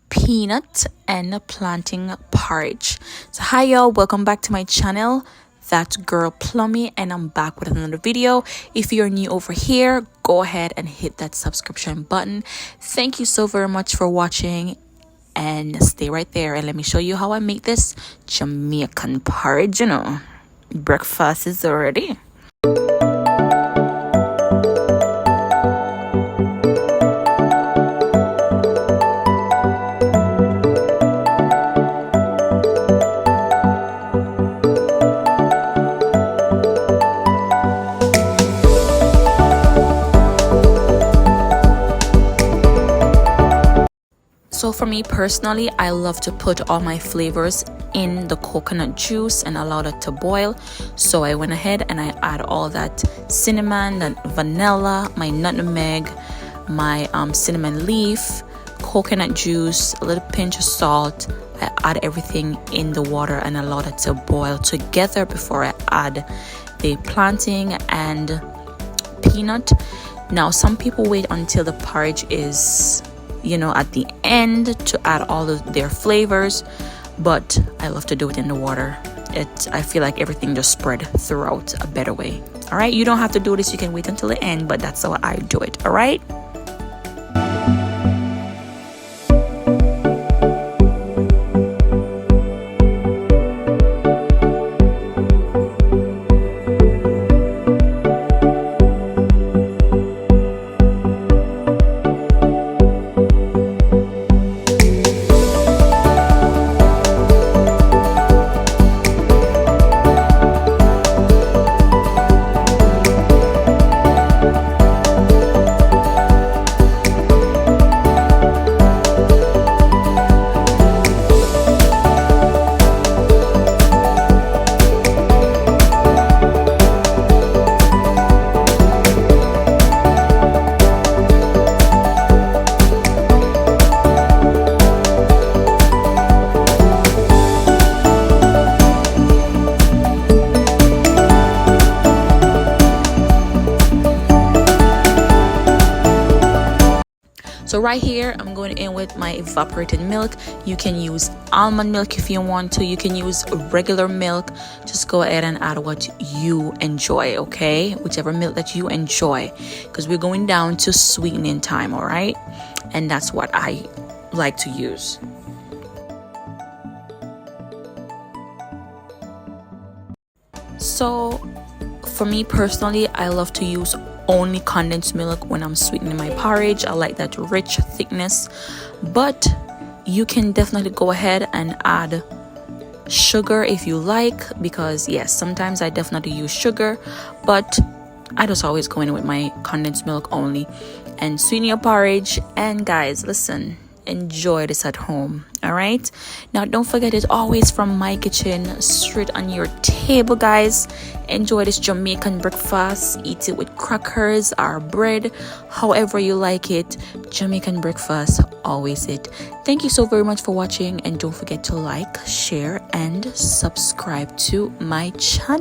peanut and plantain porridge. So hi y'all, welcome back to my channel. That's girl Plummy, and I'm back with another video. If you're new over here, go ahead and hit that subscription button. Thank you so very much for watching, and stay right there and let me show you how I make this Jamaican porridge. You know, breakfast is ready. So for me personally, I love to put all my flavors in the coconut juice and allow that to boil. So I went ahead and I add all that cinnamon, that vanilla, my nutmeg, my cinnamon leaf, coconut juice, a little pinch of salt. I add everything in the water and allow that to boil together before I add the plantain and peanut. Now some people wait until the porridge is, you know, at the end to add all of their flavors, but I love to do it in the water. I feel like everything just spread throughout a better way. All right, you don't have to do this, you can wait until the end, but that's how I do it. All right. So right here, I'm going in with my evaporated milk. You can use almond milk if you want to. You can use regular milk. Just go ahead and add what you enjoy, okay? Whichever milk that you enjoy, because we're going down to sweetening time, all right? And that's what I like to use. So for me personally, I love to use only condensed milk when I'm sweetening my porridge. I like that rich thickness, but you can definitely go ahead and add sugar if you like, because yes, sometimes I definitely use sugar, but I just always go in with my condensed milk only and sweeten your porridge. And guys, listen, enjoy this at home. All right, now don't forget, it's always from my kitchen straight on your table. Guys, enjoy this Jamaican breakfast. Eat it with crackers or bread, however you like it. Jamaican breakfast, always it. Thank you so very much for watching, and don't forget to like, share and subscribe to my channel.